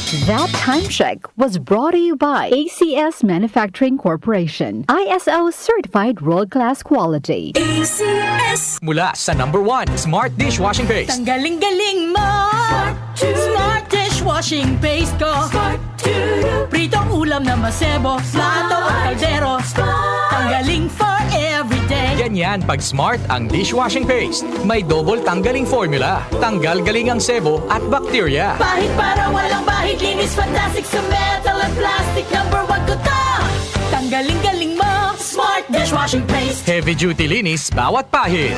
That time check was brought to you by ACS Manufacturing Corporation, ISO certified world-class quality. ACS. Mula sa number 1, Smart Dishwashing Paste. Tanggaling-galing mo. Smart dishwashing paste ko. Pritong ulam na masebo, plato at kaldero. Tanggaling for everyday. Ganyan pag Smart ang dishwashing paste. May double tanggaling formula. Tanggal galing ang sebo at bacteria. Bahid para walang bahid, linis fantastic sa metal at plastic. Number 1 ko to. Tanggaling-galing mo. Smart dishwashing paste. Heavy duty linis bawat pahid.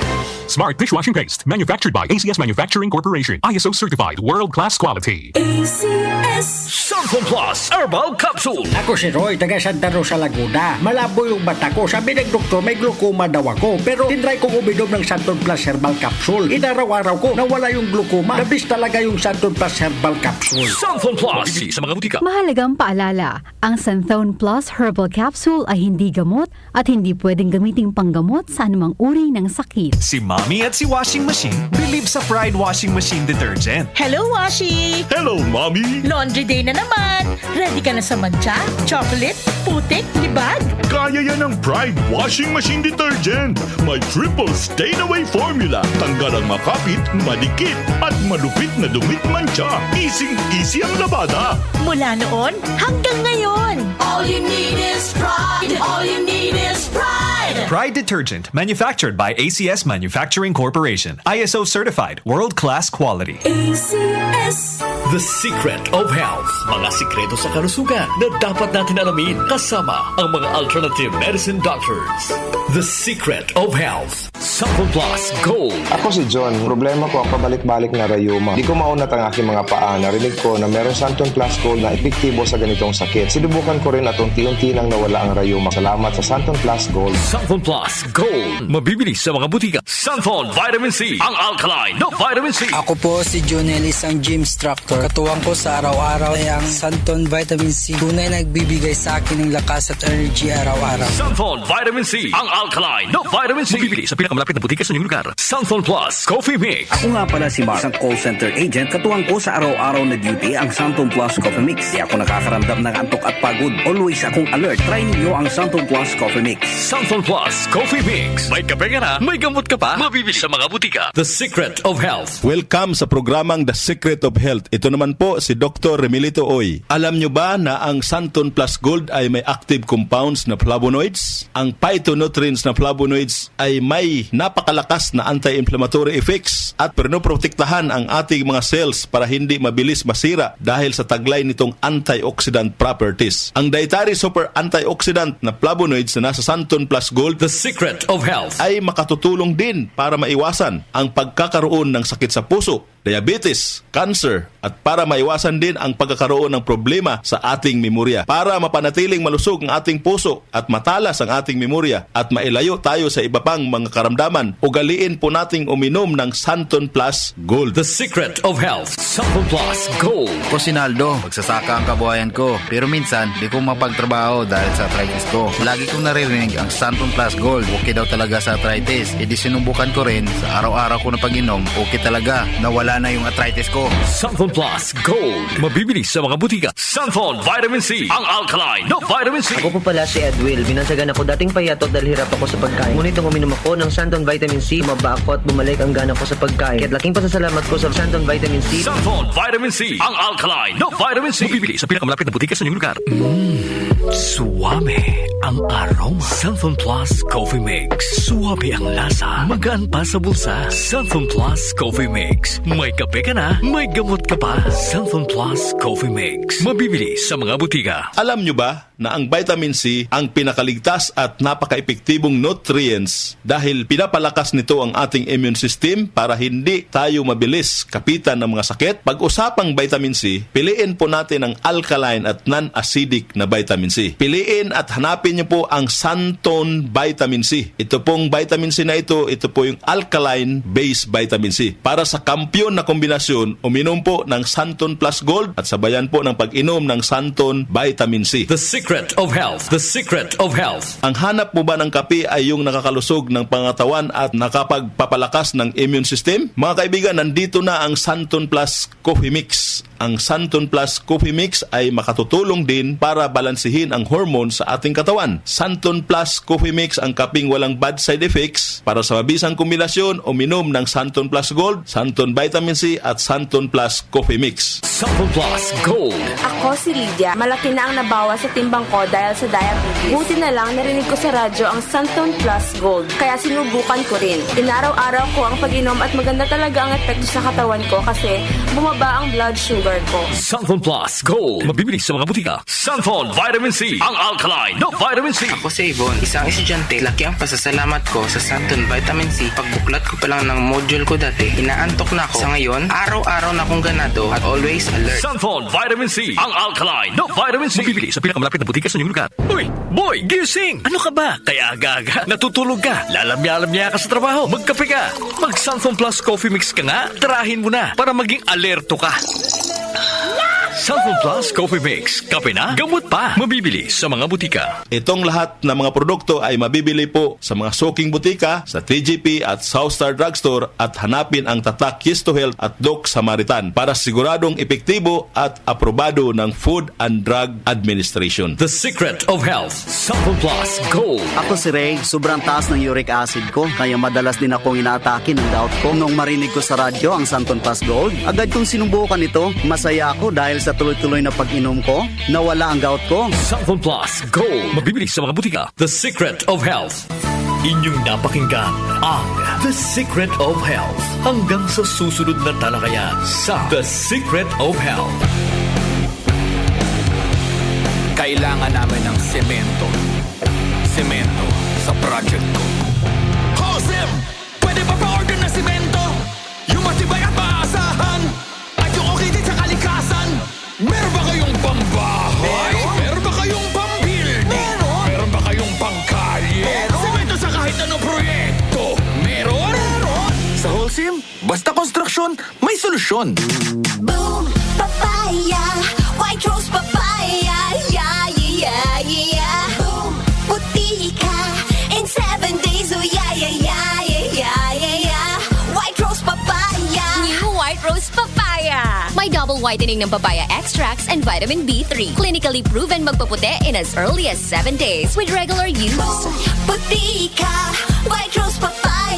Smart Dishwashing Paste, manufactured by ACS Manufacturing Corporation. ISO certified, world-class quality. ACS. Santon Plus Herbal Capsule. Ako si Roy, taga Santa Rosa, Laguna. Malabo yung mata ko. Sabi ng doktor, may glaucoma daw ako. Pero tinry kong uminom ng Santon Plus Herbal Capsule. Inaraw-araw ko, nawala yung glaucoma. Nabis talaga yung Santon Plus Herbal Capsule. Santon Plus. Sa mga butika. Mahalagang paalala, ang Santhone Plus Herbal Capsule ay hindi gamot at hindi pwedeng gamiting panggamot sa anumang uri ng sakit. Si Mommy at si Washing Machine believe sa Pride Washing Machine Detergent. Hello, Washi! Hello, Mommy! Laundry day na naman! Ready ka na sa mancha, chocolate, putik, libag? Kaya yan ang Pride Washing Machine Detergent. May triple stain-away formula. Tanggal ang makapit, madikit, at malupit na dumit mancha. Easy ang labada. Mula noon hanggang ngayon. All you need is pride. All you need is pride. Pride Detergent, manufactured by ACS Manufacturing Corporation. ISO certified, world-class quality. ACS. The Secret of Health. Mga sikreto sa kalusugan na dapat natin alamin kasama ang mga alternative medicine doctors. The Secret of Health. Santon Plus Gold. Ako si John. Problema ko ang pabalik-balik na rayuma. Di ko maunat ang aking mga paa. Narinig ko na meron Santon Plus Gold na epektibo sa ganitong sakit. Sinubukan ko rin at unti-unti nang nawala ang rayuma. Salamat sa Santon Plus Gold. Santon Plus Gold. Mabibili sa mga butika. Santon Vitamin C. Ang alkaline na vitamin C. Ako po si Junel, isang gym instructor. Katuwang ko sa araw-araw ay ang Santon Vitamin C. Tunay nagbibigay sa akin ng lakas at energy araw-araw. Santon Vitamin C. Ang alkaline na vitamin C. Mabibili sa pinakamalapit na butika sa inyong lugar. Santon Plus Coffee Mix. Ako nga pala si Mark, isang call center agent. Katuwang ko sa araw-araw na duty ang Santon Plus Coffee Mix. Di ako nakakaramdam ng antok at pagod. Always akong alert. Try ninyo ang Santon Plus Coffee Mix. Santon Plus Coffee Mix. May kape ka na, may gamot ka pa. Mabibili sa mga butika. The Secret of Health. Welcome sa programang The Secret of Health. Ito naman po si Dr. Remilito Oy. Alam nyo ba na ang Santon Plus Gold ay may active compounds na flavonoids? Ang phytonutrients na flavonoids ay may napakalakas na anti-inflammatory effects at pinoprotektahan ang ating mga cells para hindi mabilis masira dahil sa taglay nitong antioxidant properties. Ang dietary super antioxidant na flavonoids na nasa Santon Plus Gold, The Secret of Health, ay makatutulong din para maiwasan ang pagkakaroon ng sakit sa puso, diabetes, cancer, at para maiwasan din ang pagkakaroon ng problema sa ating memorya. Para mapanatiling malusog ang ating puso at matalas ang ating memorya at mailayo tayo sa iba pang mga karamdaman, ugaliin po nating uminom ng Santon Plus Gold. The Secret of Health, Santon Plus Gold. Ko Sinaldo, magsasaka ang kabuhayan ko. Pero minsan, di ko mapagtrabaho dahil sa arthritis ko. Lagi kong naririnig ang Santon Plus Gold. Okay daw talaga sa arthritis. E di sinubukan ko rin, sa araw-araw ko na pag-inom, okay talaga. Nawala na yung arthritis ko. Santon Plus Gold. Mabibili sa mga butika. Santon Vitamin C. Ang alkaline na vitamin C. Ako po pala si Edwil. Binansagan ako dating payatot dahil hirap ako sa pagkain. Ngunit nung uminom ako ng Santon Vitamin C, maba ako at bumalik ang gana ko sa pagkain. Kaya't laking pasasalamat ko sa Santon Vitamin C. Santon Vitamin C. Ang alkaline na vitamin C. Mabibili sa pinakamalapit na butika sa inyong lugar. Suwame ang aroma. Santon Plus Coffee Mix. Suwabe ang lasa. Magaan pa sa bulsa. Santon Plus Coffee Mix. May kape ka na, may gamot ka pa. Santon Plus Coffee Mix. Mabibili sa mga butika. Alam nyo ba na ang vitamin C ang pinakaligtas at napaka-epektibong nutrients dahil pinapalakas nito ang ating immune system para hindi tayo mabilis kapitan ng mga sakit? Pag-usapang vitamin C, piliin po natin ang alkaline at non-acidic na vitamin C. Piliin at hanapin hanapin niyo po ang Santon Vitamin C. Ito pong vitamin C na ito po yung alkaline-based vitamin C. Para sa kampyon na kombinasyon, uminom po ng Santon Plus Gold at sabayan po ng pag-inom ng Santon Vitamin C. The secret of health. The secret of health. Ang hanap mo ba ng kape ay yung nakakalusog ng pangatawan at nakapagpapalakas ng immune system? Mga kaibigan, nandito na ang Santon Plus Coffee Mix. Ang Santon Plus Coffee Mix ay makatutulong din para balansihin ang hormone sa ating katawan. Santon Plus Coffee Mix ang kaping walang bad side effects. Para sa mabisang kombinasyon, uminom ng Santon Plus Gold, Santon Vitamin C at Santon Plus Coffee Mix. Santon Plus Gold. Ako si Lydia. Malaki na ang nabawas sa timbang ko dahil sa diabetes. Buti na lang narinig ko sa radyo ang Santon Plus Gold. Kaya sinubukan ko rin. Inaraw-araw ko ang pag-inom at maganda talaga ang epekto sa katawan ko kasi bumaba ang blood sugar ko. Santon Plus Gold. Mabibili sa mga butika. Santon Vitamin C. Ang alkaline na vitamin C. Ako si Yvonne, isang estudyante. Laki ang pasasalamat ko sa Santon Vitamin C. Pagbuklat ko pa lang ng module ko dati, inaantok na ako. Sa ngayon, araw-araw na akong ganado at always alert. Santon Vitamin C. Ang alkaline na vitamin C. Mabibili sa pinakamalapit na butika sa inyong lugar. Uy, boy, gising! Ano ka ba? Kaya aga-aga, natutulog ka. Lalamya-lamya ka sa trabaho. Magkape ka. Mag Santon Plus Coffee Mix ka nga. Tarahin mo na para maging alerto ka. Santon Plus Coffee Mix. Kape na, gamot pa. Mabibili sa mga butika. Itong lahat ng mga produkto ay mabibili po sa mga soking butika, sa 3GP at Southstar Drugstore at hanapin ang tatak Yes to Health at Doc Samaritan para siguradong epektibo at aprobado ng Food and Drug Administration. The secret of health. Santon Plus Gold. Ako si Ray, sobrang taas ng uric acid ko kaya madalas din akong inaatake ng gout ko. Nung marinig ko sa radyo ang Santon Plus Gold, agad kong sinubukan ito. Masaya ako dahil sa tuloy-tuloy na pag-inom ko, nawala ang gout ko. Santon Plus Gold. Mabibili sa mga butika. The secret of health. Inyong napakinggan ang The Secret of Health. Hanggang sa susunod na talakayan sa The Secret of Health. Kailangan namin ng semento. Semento sa project ko. Josem! Pwede ba pa-order na semento? Yung matibay at maasahan at yung okay din sa kalikasan. Meron ba kayong pambahay? Meron ba kayong pambuilding? Meron ba kayong pangkalye? Semento sa kahit anong proyekto. Meron? Sa Holcim, basta konstruksyon, may solusyon. Boom, papaya, white rose papaya, yeah, yeah, yeah. Boom, puti ka in 7 days, oh yeah, yeah, yeah, yeah, yeah, yeah. White rose papaya, new white rose papaya. May double whitening ng papaya extracts and vitamin B3. Clinically proven magpaputi in as early as 7 days with regular use. boom, puti ka, white rose papaya,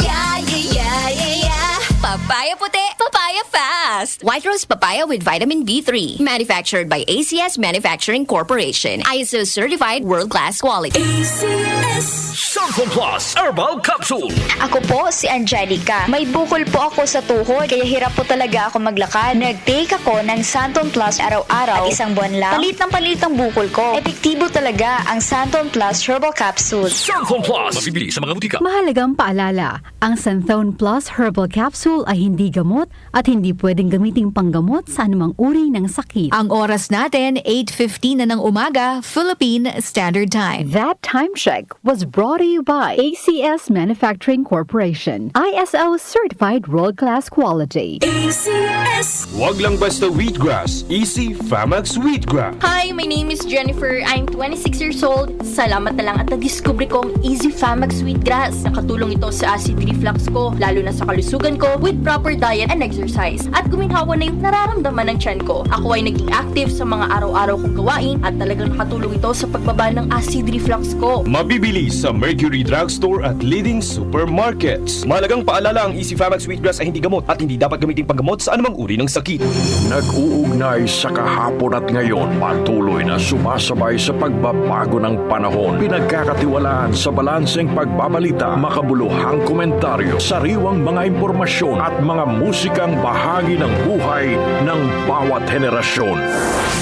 yeah, yeah, yeah, yeah, yeah. Papaya puti, papaya fast. White rose papaya with vitamin B3. Manufactured by ACS Manufacturing Corporation. ISO certified world-class quality. ACS. Santon Plus Herbal Capsule. Ako po si Angelica. May bukol po ako sa tuhod kaya hirap po talaga ako maglakad. Nag-take ako ng Santon Plus araw-araw at isang buwan lang. Palit ang bukol ko. Epektibo talaga ang Santon Plus Herbal Capsule. Santon Plus. Mabibili sa mga butika. Mahalagang paalala, ang Santon Plus Herbal Capsule ay hindi gamot at hindi pwedeng gamiting panggamot sa anumang uri ng sakit. Ang oras natin, 8:15 na ng umaga, Philippine Standard Time. That time check was brought to you by ACS Manufacturing Corporation. ISO certified world-class quality. ACS. Wag lang basta wheatgrass. Easy Famax Wheatgrass. Hi, my name is Jennifer. I'm 26 years old. Salamat na lang at na-discover ko ang Easy Famax Wheatgrass. Nakatulong ito sa acid reflux ko, lalo na sa kalusugan ko with proper diet and exercise. At guminhawa na yung nararamdaman ng tiyan ko. Ako ay naging active sa mga araw-araw kong gawain at talagang nakatulong ito sa pagbaba ng acid reflux ko. Mabibili sa Mercury Drugstore at leading supermarkets. Mahalagang paalala, ang Easy Famax Wheatgrass ay hindi gamot at hindi dapat gamitin panggamot sa anumang uri ng sakit. Nag-uugnay sa kahapon at ngayon, patuloy na sumasabay sa pagbabago ng panahon. Pinagkakatiwalaan sa balanseng pagbabalita, makabuluhang komentaryo, sariwang mga impormasyon at mga musikang bahagi ng buhay ng bawat henerasyon.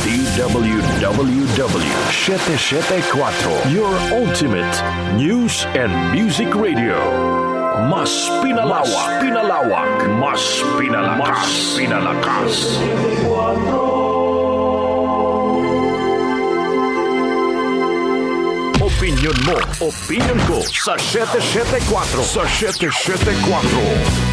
DWWW 774, your ultimate news and music radio. Mas pinalawak, mas pinalakas. Opinyon mo, opinyon ko sa 774. Sa 774.